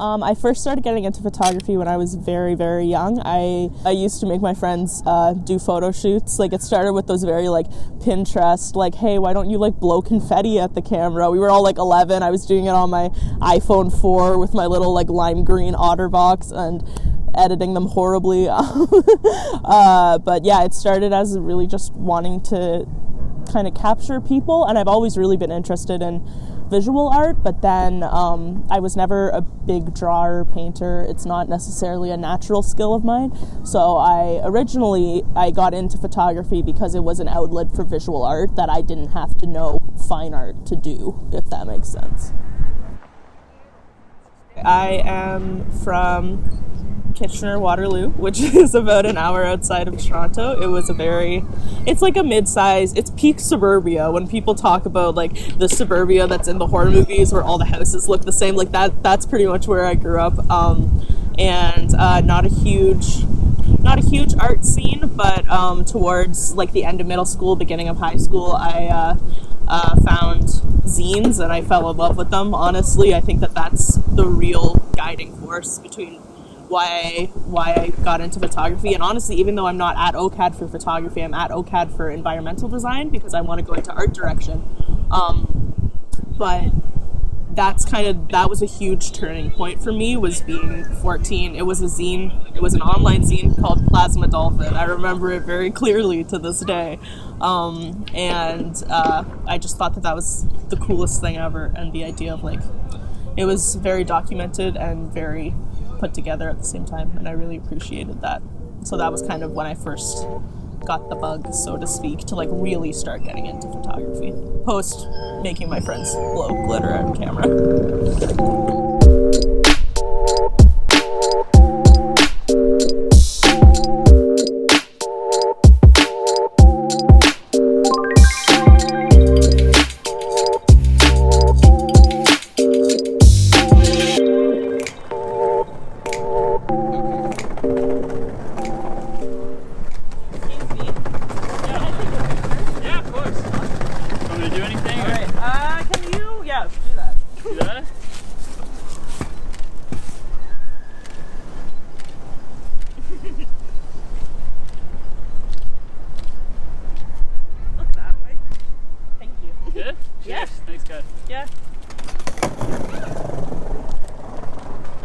I first started getting into photography when I was very, very young. I used to make my friends do photo shoots. Like, it started with those very, like, Pinterest, like, hey, why don't you, like, blow confetti at the camera? We were all, like, 11. I was doing it on my iPhone 4 with my little, like, lime green OtterBox and editing them horribly. But, yeah, it started as really just wanting to kind of capture people, and I've always really been interested in visual art, but then I was never a big drawer, painter. It's not necessarily a natural skill of mine. So I got into photography because it was an outlet for visual art that I didn't have to know fine art to do, if that makes sense. I am from Pitschner, Waterloo, which is about an hour outside of Toronto. It's like a mid-size, it's peak suburbia. When people talk about like the suburbia that's in the horror movies where all the houses look the same, like that's pretty much where I grew up. And not a huge art scene, but towards like the end of middle school, beginning of high school, I found zines and I fell in love with them. Honestly, I think that's the real guiding force between why I got into photography. And honestly, even though I'm not at OCAD for photography, I'm at OCAD for environmental design because I want to go into art direction. But that was a huge turning point for me, was being 14. It was a zine. It was an online zine called Plasma Dolphin. I remember it very clearly to this day. And I just thought that was the coolest thing ever. And the idea of like, it was very documented and very put together at the same time, and I really appreciated that. So that was kind of when I first got the bug, so to speak, to like really start getting into photography, post making my friends blow glitter at camera.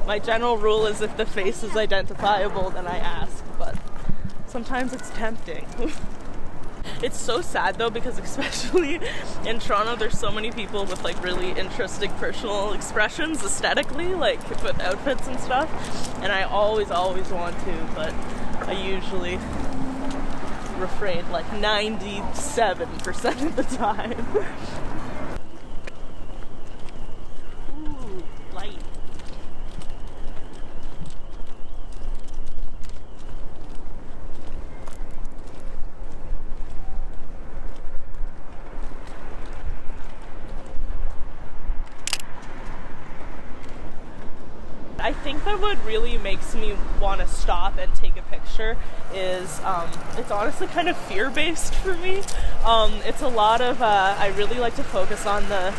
My general rule is if the face is identifiable, then I ask, but sometimes it's tempting. It's so sad though, because especially in Toronto, there's so many people with like really interesting personal expressions aesthetically, like with outfits and stuff, and I always want to, but I usually refrain like 97% of the time. I think that what really makes me want to stop and take a picture is, it's honestly kind of fear-based for me. It's a lot of, I really like to focus on the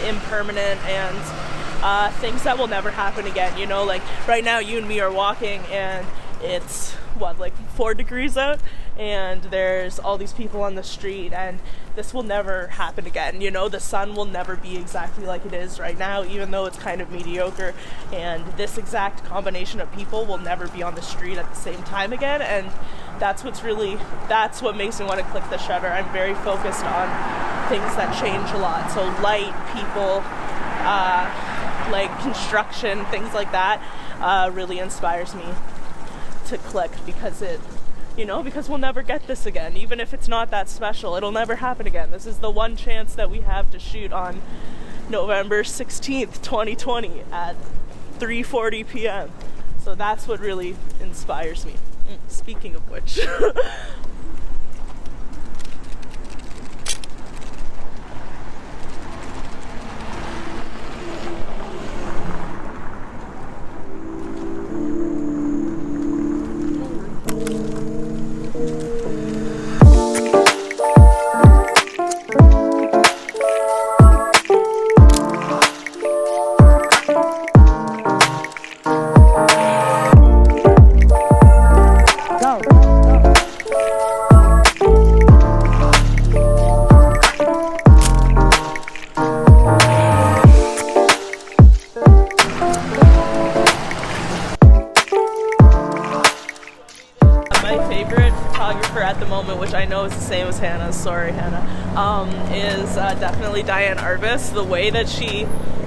impermanent and things that will never happen again, you know, like right now you and me are walking and it's, like 4 degrees out and there's all these people on the street and this will never happen again, you know, the sun will never be exactly like it is right now, even though it's kind of mediocre, and this exact combination of people will never be on the street at the same time again, and that's what makes me want to click the shutter. I'm very focused on things that change a lot, so light, people, like construction, things like that, really inspires me to click, because because we'll never get this again. Even if it's not that special, it'll never happen again. This is the one chance that we have to shoot on November 16th, 2020 at 3:40 p.m. So that's what really inspires me. Speaking of which. moment, which I know is the same as Hannah's, sorry Hannah, is definitely Diane Arbus. The way that she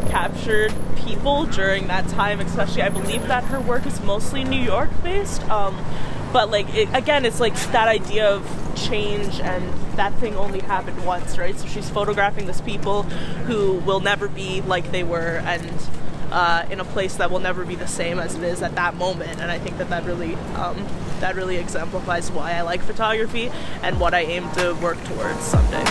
captured people during that time, especially, I believe that her work is mostly New York based, but like again, it's like that idea of change, and that thing only happened once, right? So she's photographing these people who will never be like they were, and in a place that will never be the same as it is at that moment. And I think that really exemplifies why I like photography and what I aim to work towards someday.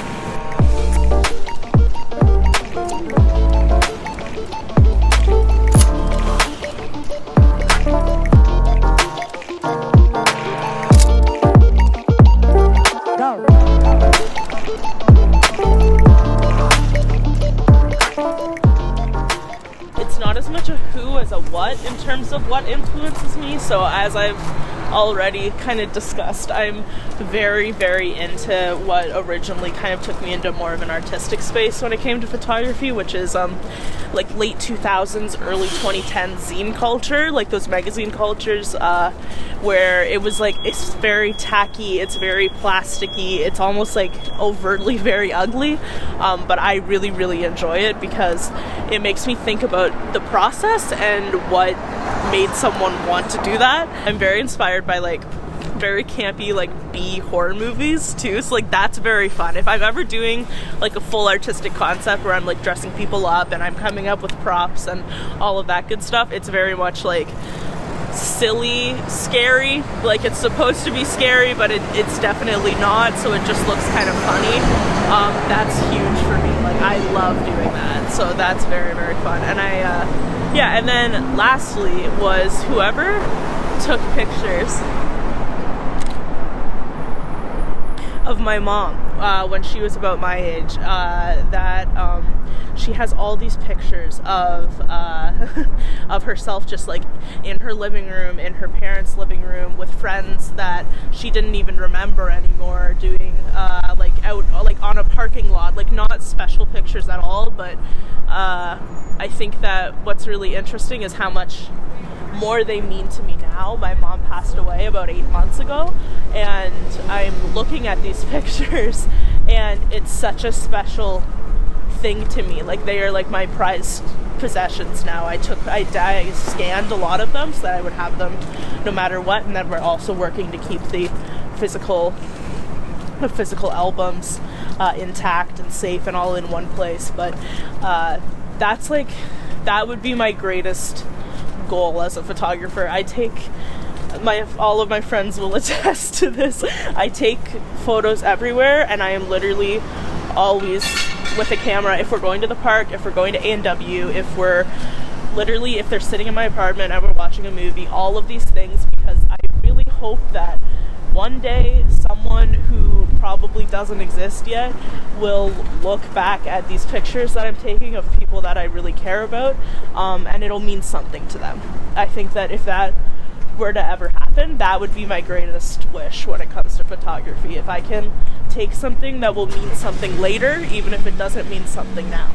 It's not as much a who as a what in terms of what influences me. So as I've already kind of discussed, I'm very, very into what originally kind of took me into more of an artistic space when it came to photography, which is like late 2000s, early 2010s zine culture, like those magazine cultures where it was like, it's very tacky, it's very plasticky, it's almost like overtly very ugly, but I really, really enjoy it because it makes me think about the process and what made someone want to do that. I'm very inspired by like very campy like B horror movies too, so like that's very fun. If I'm ever doing like a full artistic concept where I'm like dressing people up and I'm coming up with props and all of that good stuff, it's very much like silly, scary, like it's supposed to be scary, but it's definitely not, so it just looks kind of funny. That's huge for me. Like I love doing that, so that's very, very fun. And and then lastly was whoever took pictures of my mom when she was about my age, she has all these pictures of of herself just like in her living room, in her parents' living room, with friends that she didn't even remember anymore, doing like out like on a parking lot, like not special pictures at all, but I think that what's really interesting is how much more they mean to me now. My mom passed away about 8 months ago, and I'm looking at these pictures and it's such a special thing to me. Like they are like my prized possessions now. I scanned a lot of them so that I would have them no matter what, and then we're also working to keep the physical albums intact and safe and all in one place. But that would be my greatest goal as a photographer. All of my friends will attest to this. I take photos everywhere, and I am literally always with a camera. If we're going to the park, if we're going to A&W, if they're sitting in my apartment and we're watching a movie, all of these things, because I really hope that one day someone who probably doesn't exist yet will look back at these pictures that I'm taking of people that I really care about, and it'll mean something to them. I think that if that were to ever happen, that would be my greatest wish when it comes to photography. If I can take something that will mean something later, even if it doesn't mean something now.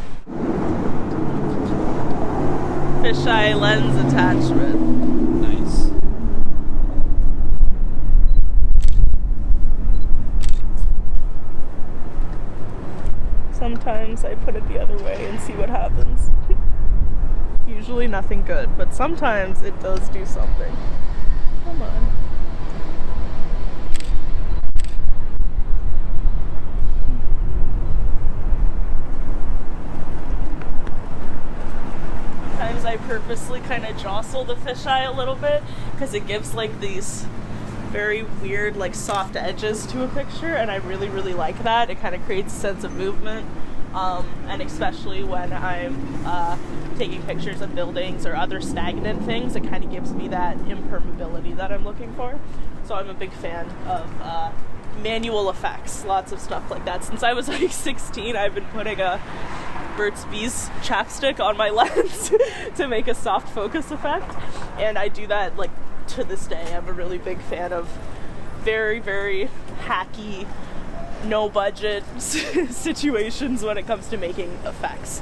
Fisheye lens attachment. Nice. Sometimes I put it the other way and see what happens. Usually nothing good, but sometimes it does do something. Come on. Sometimes I purposely kind of jostle the fisheye a little bit because it gives like these very weird like soft edges to a picture, and I really, really like that. It kind of creates a sense of movement, and especially when I'm taking pictures of buildings or other stagnant things, it kind of gives me that impermeability that I'm looking for. So I'm a big fan of manual effects, lots of stuff like that. Since I was like 16, I've been putting a Burt's Bees chapstick on my lens to make a soft focus effect, and I do that like to this day. I'm a really big fan of very, very hacky, no budget situations when it comes to making effects.